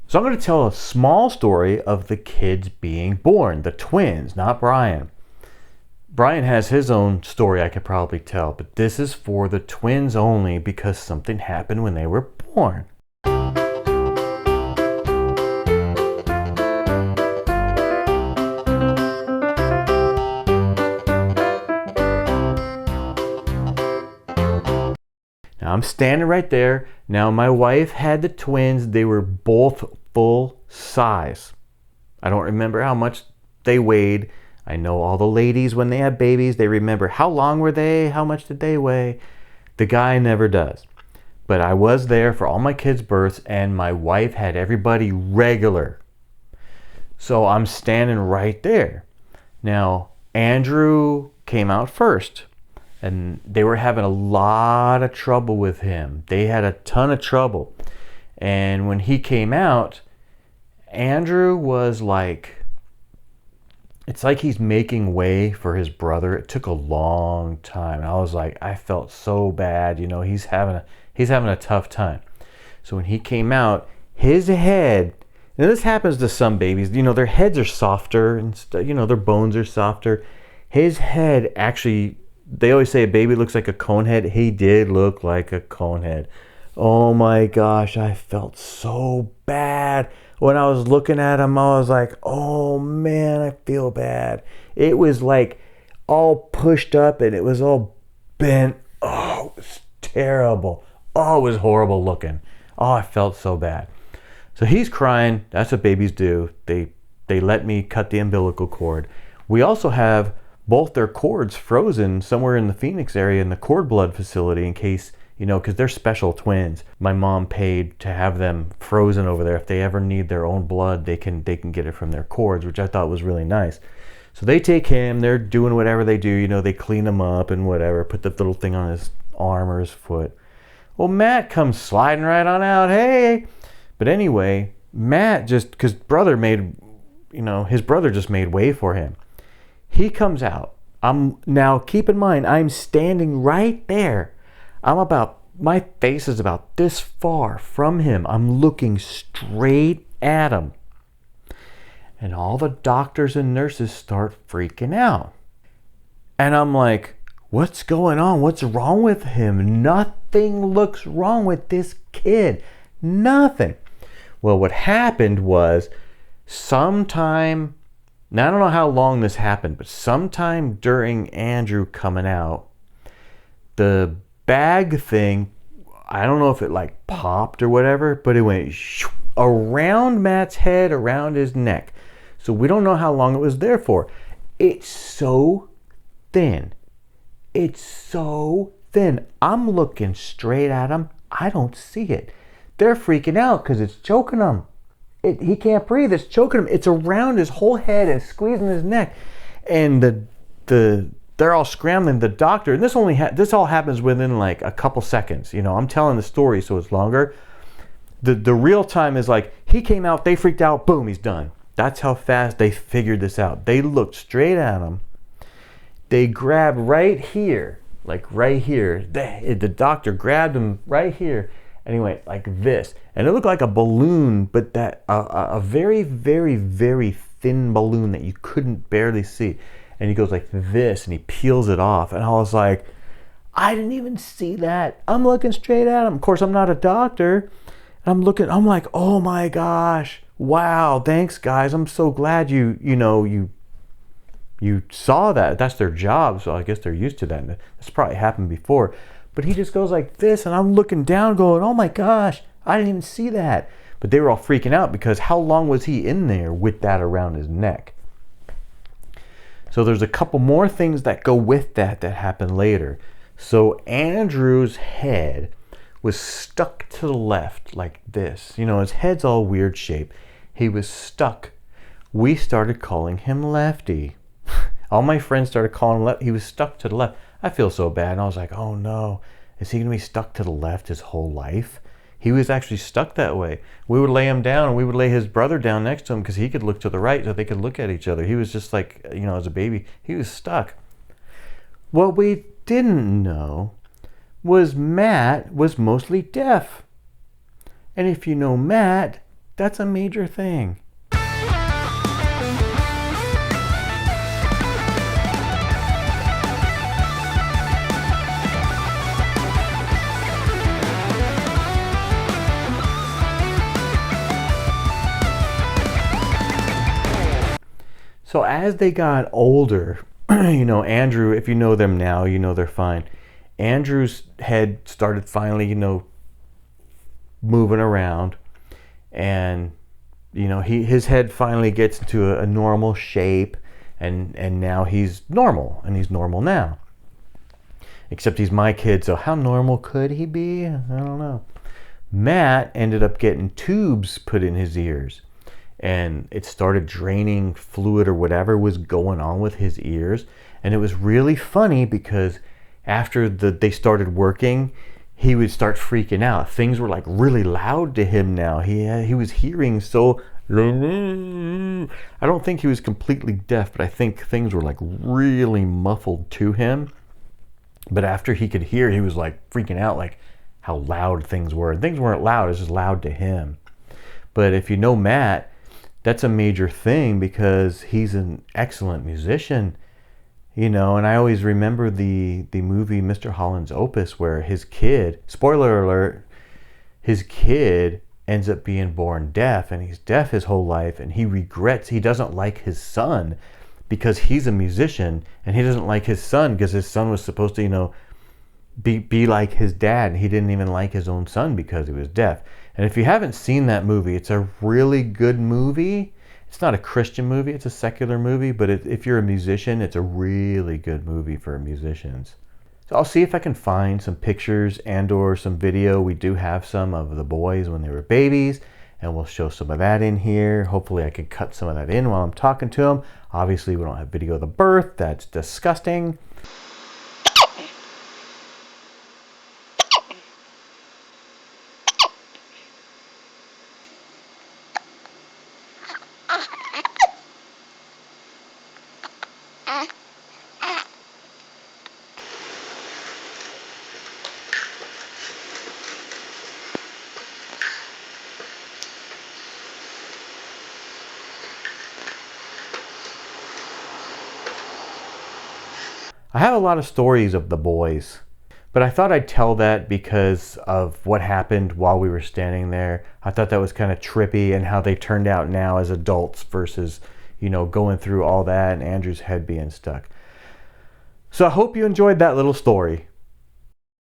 So I'm going to tell a small story of the kids being born, the twins, not Brian. Brian has his own story I could probably tell, but this is for the twins only because something happened when they were born. Now I'm standing right there. Now my wife had the twins. They were both full size. I don't remember how much they weighed. I know all the ladies when they have babies, they remember how long were they, how much did they weigh. The guy never does. But I was there for all my kids' births and my wife had everybody regular. So I'm standing right there. Now Andrew came out first. And they were having a lot of trouble with him. They had a ton of trouble. And when he came out, Andrew was like, it's like he's making way for his brother. It took a long time. I was like, I felt so bad. You know, he's having a tough time. So when he came out, his head, and this happens to some babies, you know, their heads are softer and you know, their bones are softer. His head actually, they always say a baby looks like a cone head. He did look like a cone head. Oh my gosh, I felt so bad. When I was looking at him, I was like, oh man, I feel bad. It was like all pushed up and it was all bent. Oh, it was terrible. Oh, it was horrible looking. Oh, I felt so bad. So he's crying. That's what babies do. They let me cut the umbilical cord. We also have both their cords frozen somewhere in the Phoenix area in the cord blood facility in case, you know, because they're special twins. My mom paid to have them frozen over there. If they ever need their own blood, they can get it from their cords, which I thought was really nice. So they take him, they're doing whatever they do, you know, they clean him up and whatever, put the little thing on his arm or his foot. Well, Matt comes sliding right on out, hey. But anyway, Matt just, because brother made, you know, his brother just made way for him. He comes out. Now keep in mind, I'm standing right there. My face is about this far from him. I'm looking straight at him. And all the doctors and nurses start freaking out. And I'm like, what's going on? What's wrong with him? Nothing looks wrong with this kid. Nothing. Well, what happened was sometime, now I don't know how long this happened, but sometime during Andrew coming out, the bag thing, I don't know if it like popped or whatever, but it went around Matt's head, around his neck. So we don't know how long it was there for. It's so thin. It's so thin. I'm looking straight at him. I don't see it. They're freaking out because it's choking them. He can't breathe. It's choking him. It's around his whole head and squeezing his neck. And they're all scrambling. The doctor, and this all happens within like a couple seconds. You know, I'm telling the story, so it's longer. The real time is like, he came out, they freaked out, boom, he's done. That's how fast they figured this out. They looked straight at him. They grabbed right here, like right here. The doctor grabbed him right here. And he went like this. And it looked like a balloon, but that a very, very, very thin balloon that you couldn't barely see. And he goes like this, and he peels it off. And I was like, I didn't even see that. I'm looking straight at him. Of course, I'm not a doctor. And I'm like, oh my gosh. Wow, thanks guys. I'm so glad you saw that. That's their job, so I guess they're used to that. And that's probably happened before. But he just goes like this, and I'm looking down going, oh my gosh, I didn't even see that. But they were all freaking out because how long was he in there with that around his neck? So there's a couple more things that go with that happen later. So Andrew's head was stuck to the left like this. You know, his head's all weird shape. He was stuck. We started calling him Lefty. All my friends started calling him Lefty. He was stuck to the left. I feel so bad. And I was like, oh no, is he going to be stuck to the left his whole life? He was actually stuck that way. We would lay him down, and we would lay his brother down next to him because he could look to the right so they could look at each other. He was just like, you know, as a baby, he was stuck. What we didn't know was Matt was mostly deaf. And if you know Matt, That's a major thing. So as they got older, Andrew, if you know them now, you know they're fine. Andrew's head started finally, moving around, and his head finally gets into a normal shape, and now he's normal, and he's normal now. Except he's my kid, so how normal could he be? I don't know. Matt ended up getting tubes put in his ears, and it started draining fluid or whatever was going on with his ears. And it was really funny because after they started working, he would start freaking out. Things were like really loud to him now. He was hearing so, I don't think he was completely deaf, but I think things were like really muffled to him. But after he could hear, he was like freaking out, like how loud things were. And things weren't loud, it was just loud to him. But if you know Matt, that's a major thing because he's an excellent musician, and I always remember the movie Mr. Holland's Opus, where his kid, spoiler alert, his kid ends up being born deaf, and he's deaf his whole life, and he doesn't like his son because he's a musician, and he doesn't like his son because his son was supposed to, be like his dad, and he didn't even like his own son because he was deaf. And if you haven't seen that movie, it's a really good movie. It's not a Christian movie, it's a secular movie, but if you're a musician, it's a really good movie for musicians. So I'll see if I can find some pictures and or some video. We do have some of the boys when they were babies, and we'll show some of that in here. Hopefully I can cut some of that in while I'm talking to them. Obviously we don't have video of the birth, that's disgusting. I have a lot of stories of the boys, but I thought I'd tell that because of what happened while we were standing there. I thought that was kind of trippy, and how they turned out now as adults versus, going through all that and Andrew's head being stuck. So I hope you enjoyed that little story.